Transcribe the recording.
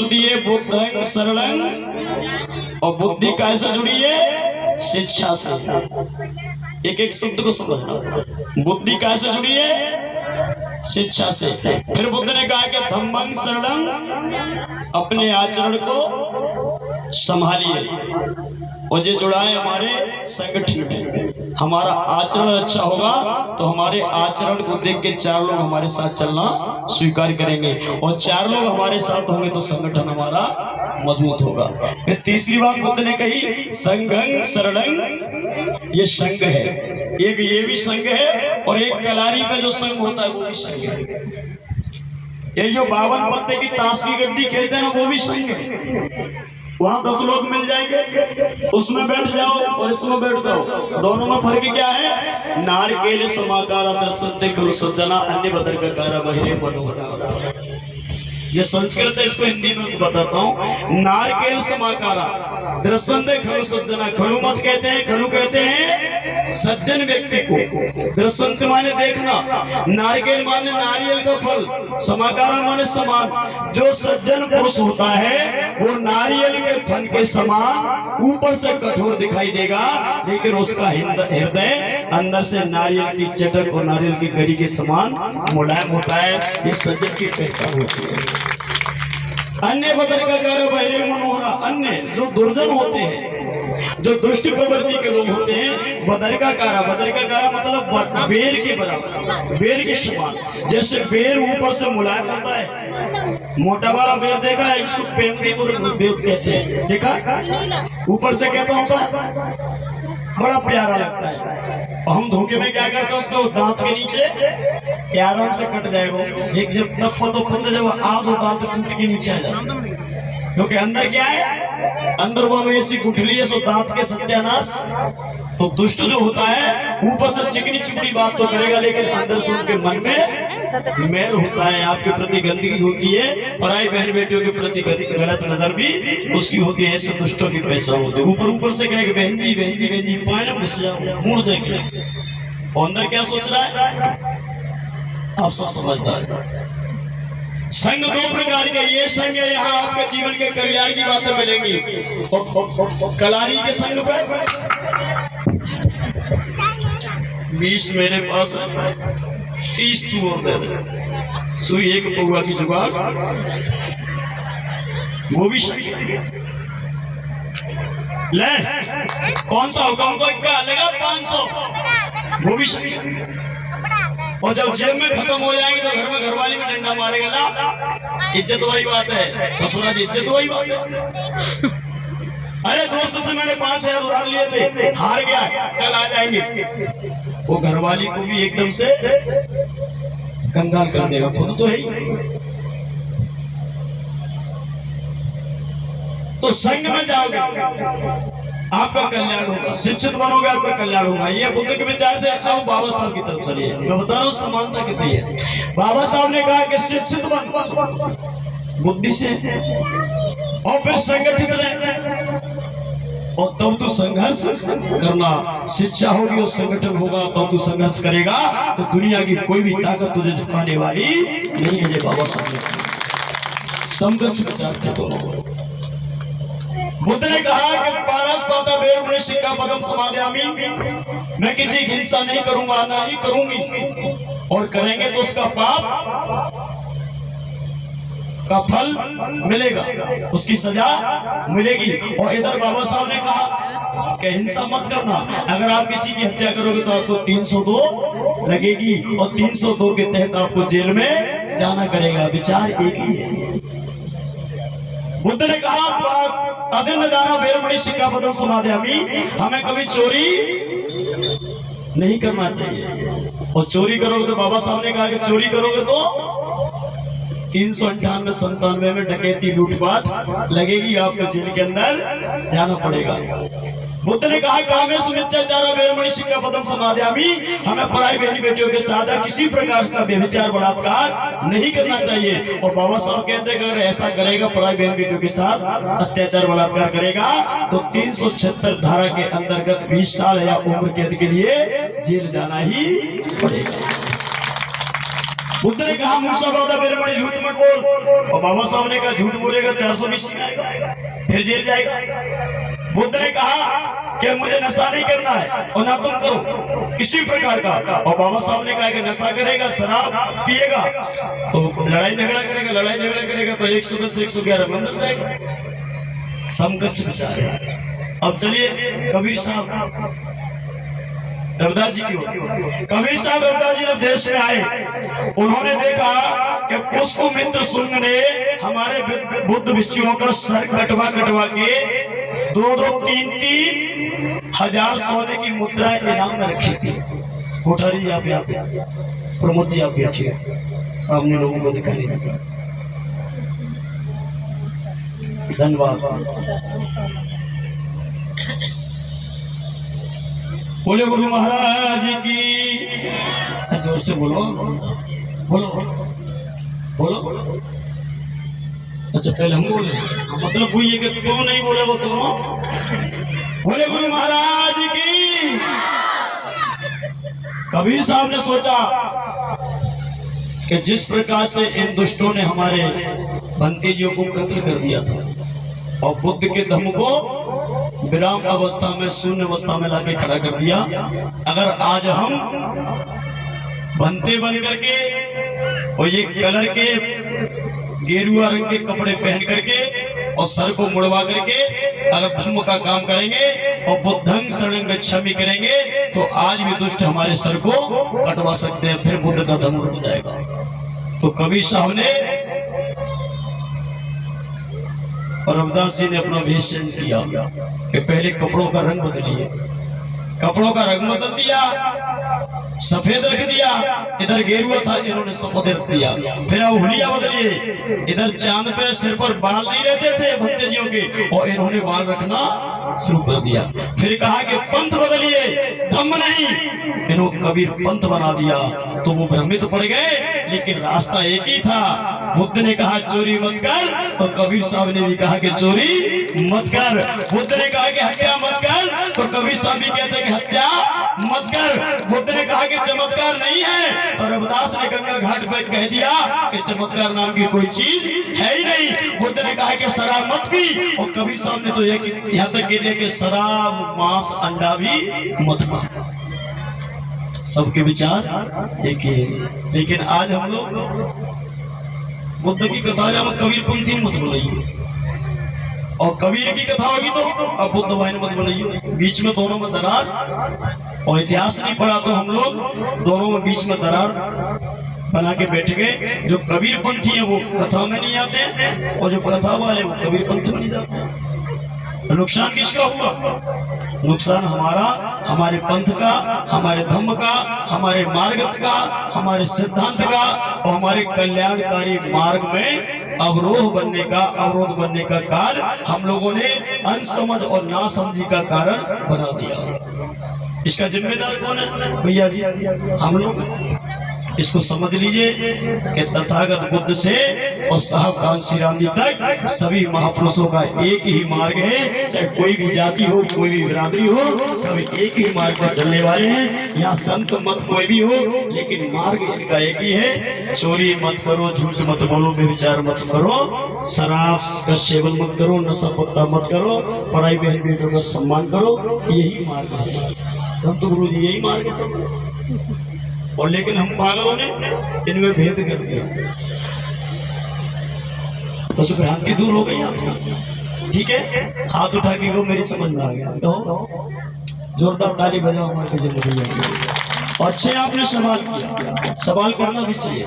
दिए बुद्धं शरणं, और बुद्धि कैसे जुड़ी है? शिक्षा से। एक एक शब्द को समझना। बुद्धि कैसे जुड़ी है? शिक्षा से। फिर बुद्ध ने कहा कि धम्मं शरणं, अपने आचरण को संभालिए। और ये जुड़ा है हमारे संगठन में। हमारा आचरण अच्छा होगा तो हमारे आचरण को देख के चार लोग हमारे साथ चलना स्वीकार करेंगे, और चार लोग हमारे साथ होंगे तो संगठन हमारा मजबूत होगा। फिर तीसरी बात बुद्ध ने कही संघं शरणं, ये संघ है। एक ये भी संघ है, और एक कलारी पे जो संघ होता है वो भी संघ है। ये जो 52 पत्ते की ताश की गड्डी खेलते हैं ना, वो भी संघ है। वहां 10 लोग मिल जाएंगे, उसमें बैठ जाओ और इसमें बैठ जाओ, दोनों में फर्क क्या है? नारकेल समाकारा दर्शन खलु सज्जना अन्य बदरकारा बहिरे मनोहरा। ये संस्कृत है, इसको हिंदी में बताता हूँ। नारकेल समाकारा दर्शन दे खलु सज्जना। खलु मत कहते हैं, खलु कहते हैं सज्जन व्यक्ति को। दर्शन माने देखना, नारकेल माने नारियल का फल, समाकारा माने समान। जो सज्जन पुरुष होता है वो नारियल के फल के समान ऊपर से कठोर दिखाई देगा, लेकिन उसका हृदय अंदर से नारियल की चटक और नारियल की गरी के समान मुलायम होता है। ये सज्जन की पहचान होती है। अन्य बदरकारा बहिरे मनोहरा, अन्य जो दुर्जन होते हैं, जो दुष्ट प्रवृत्ति के लोग होते हैं, बदरकारा। बदरकारा मतलब बेर के बराबर, बेर के समान। जैसे बेर ऊपर से मुलायम होता है, मोटा वाला बेर देखा है, इसको पेमदी बेर कहते हैं, देखा? ऊपर से कैसा होता है? बड़ा प्यारा लगता है। और हम धोखे में क्या करते हैं, उसको दांत के नीचे आराम से कट जाएगा। एक जब तब जब आधो दांत टूट के नीचे आ जाए, क्योंकि अंदर क्या है? अंदर वो में ऐसी गुठली है, सो दांत के सत्यानाश। तो दुष्ट जो होता है ऊपर से चिकनी चिकनी बात तो करेगा, लेकिन अंदर से उनके मन में मैल होता है, आपके प्रति गंदगी होती है, पराई बहन बेटियों के प्रति गलत नजर भी उसकी होती है। ऐसे दुष्टों की पहचान होती है। ऊपर ऊपर से कहेगा बहन जी बहन जी बहन जी, पाए घुस जाओ, मुड़ देंगे। और अंदर क्या सोच रहा है आप सब समझदार है। संघ दो प्रकार के, ये संघ है यहाँ आपके जीवन के कल्याण की बातें मिलेंगी, और कलारी के संघ पर 20 मेरे पास है, 30 तू और दे दे। सुई एक पौआ की जुगाड़, वो भी संघ ले। कौन सा हुक्म को इक्का लगा 500, वो भी संघ। और जब जेब में खत्म हो जाएंगे तो घर में घरवाली में डंडा मारेगा ना। इज्जत वही बात है ससुरा जी, इज्जत वही बात है। अरे दोस्त से मैंने 5000 उधार लिए थे, हार गया, कल आ जाएंगे। वो घरवाली को भी एकदम से कंगाल कर देगा, खुद तो है ही। तो संघ में जाओगे आपका कल्याण होगा, शिक्षित बनोगे आपका कल्याण होगा। ये बुद्ध के विचार थे। अब बाबा साहब की तरफ चलिए, मैं बता रहा हूँ समानता कितनी है। बाबा साहब ने कहा कि शिक्षित बन बुद्धि से, और फिर संगठित रहे, और तब तू संघर्ष करना। शिक्षा होगी और संगठन होगा, तब तू संघर्ष करेगा तो दुनिया की कोई भी ताकत तुझे झुकाने वाली नहीं है। ये बाबा साहब ने समकक्ष विचार थे दोनों। बुद्ध ने कहा कि पारक पाता बेर मुनि सिक्का पदम समाध्यामी, मैं किसी की हिंसा नहीं करूंगा, ना ही करूंगी, और करेंगे तो उसका पाप का फल मिलेगा, उसकी सजा मिलेगी। और इधर बाबा साहब ने कहा कि हिंसा मत करना, अगर आप किसी की हत्या करोगे तो आपको 302 लगेगी, और 302 के तहत आपको जेल में जाना पड़ेगा। विचार एक ही है। बुद्ध ने कहा अदिन दाना बेरमणि सिक्का पदम समाध्यामी, हमें कभी चोरी नहीं करना चाहिए। और चोरी करोगे तो बाबा साहब ने कहा कि चोरी करोगे तो 398-97 में डकैती लूटपाट लगेगी, आपको जेल के अंदर जाना पड़ेगा। बुद्ध ने कहा कामेश मिथ्याचारा बेरमणि सिक्का पदम समाध्यामी, हमें पराई बहन बेटियों के साथ किसी प्रकार का व्यभिचार बलात्कार नहीं करना चाहिए। और बाबा साहब कहते हैं अगर ऐसा करेगा, पराई बहन बेटियों के साथ अत्याचार बलात्कार करेगा, तो 376 धारा के अंतर्गत 20 साल या उम्र कैद के लिए जेल जाना ही पड़ेगा। बुद्ध ने कहा मूसा बाबा मेरे बड़े झूठ मत बोल, और बाबा साहब ने कहा झूठ बोलेगा 420 में आएगा, फिर जेल जाएगा। बुद्ध ने कहा कि मुझे नशा नहीं करना है और ना तुम करो किसी प्रकार का, और बाबा साहब ने कहा कि नशा करेगा, शराब पिएगा तो लड़ाई झगड़ा करेगा, लड़ाई झगड़ा करेगा तो 110 से 111 में अंदर जाएगा। समकक्ष विचार है। अब चलिए कबीर साहब रविदास जी की ओर। कबीर साहब रविदास जी जब देश में आए, उन्होंने देखा कि पुष्पमित्र शुंग ने हमारे बुद्ध भिक्षुओं का सर कटवा कटवा के 2-2, 3-3 हजार सोने की मुद्राएं इनाम में रखी थी। कोठारी आप यहाँ से, प्रमोद जी आप बैठिए, सामने लोगों को दिखाई नहीं देता। धन्यवाद। बोले गुरु महाराज की, जोर से बोलो बोलो बोलो। अच्छा पहले हम बोले, मतलब वही है कि तुम नहीं बोले वो तुम। बोले गुरु महाराज की। कबीर साहब ने सोचा कि जिस प्रकार से इन दुष्टों ने हमारे भंतेजियों को कत्ल कर दिया था और बुद्ध के धम्म को विराम अवस्था में, शून्य अवस्था में लाके खड़ा कर दिया, अगर आज हम भंते बन करके और ये कलर के गेरुआ रंग के कपड़े पहन करके और सर को मुड़वा करके अगर धर्म का काम करेंगे और बुद्धं शरणं गच्छामि करेंगे तो आज भी दुष्ट हमारे सर को कटवा सकते हैं, फिर बुद्ध का धर्म रुक जाएगा। तो कबीर साहब ने और रविदास जी ने अपना वेश चेंज किया कि पहले कपड़ों का रंग बदलिए। कपड़ों का रंग बदल दिया, सफेद रख दिया, इधर गेरुआ था इन्होंने सफेद रख दिया। फिर अब हुलिया बदलिए, इधर चांद पे सिर पर बाल नहीं रहते थे भंतेजियों के और इन्होंने बाल रखना शुरू कर दिया। फिर कहा कि पंथ बदलिए, धम्म नहीं, इन्होंने कबीर पंथ बना दिया। तो वो भ्रमित पड़ गए, लेकिन रास्ता एक ही था। बुद्ध ने कहा चोरी मत कर, तो कबीर साहब ने भी कहा कि चोरी मत कर। बुद्ध ने कहा कि हत्या मत कर, तो कबीर साहब भी कहते कि हत्या मत कर। बुद्ध ने कहा कि चमत्कार नहीं है, तो रविदास ने गंगा घाट पर कह दिया कि चमत्कार नाम की कोई चीज है ही नहीं। बुद्ध ने कहा कि शराब मत पी, और कबीर साहब ने तो यहाँ तक कह दिया कि शराब, मांस, अंडा भी मत खा। सबके विचार एक ही है। लेकिन आज हम लोग बुद्ध की कथा जब कबीर पंथी मत बोलिए, और कबीर की कथा होगी तो अब बुद्ध वाहिनी मत बोलिए। बीच में दोनों में दरार, और इतिहास नहीं पढ़ा तो हम लोग दोनों में बीच में दरार बना के बैठ गए। जो कबीर पंथी है वो कथा में नहीं आते, और जो कथा वाले वो कबीर पंथ में नहीं जाते। नुकसान किसका हुआ? नुकसान हमारा, हमारे पंथ का, हमारे धम्म का, हमारे मार्ग का, हमारे सिद्धांत का और हमारे कल्याणकारी मार्ग में अवरोध बनने का कारण हम लोगों ने अनसमझ और नासमझी का कारण बना दिया। इसका जिम्मेदार कौन है? भैया जी हम लोग। इसको समझ लीजिए कि तथागत बुद्ध से और साहब कांसी राम जी तक सभी महापुरुषों का एक ही मार्ग है। चाहे कोई भी जाति हो, कोई भी बिरादरी हो, सभी एक ही मार्ग पर चलने वाले हैं। यहाँ संत मत कोई भी हो, लेकिन मार्ग इनका एक ही है। चोरी मत करो, झूठ मत बोलो, व्यभिचार मत करो, शराब का सेवन मत करो, नशा पत्ता मत करो, पढ़ाई बहन बेटों का सम्मान करो। यही मार्ग है संत गुरु जी, यही मार्ग है सब। और लेकिन हम पागलों ने इनमें भेद कर दिया, तो भ्रांति दूर हो गई आपकी। ठीक है, हाथ उठा के वो मेरी समझ में आ गया तो जोरदार ताली बजाओ हमारे जन्म भैया। अच्छे आपने सवाल किया, सवाल करना भी चाहिए।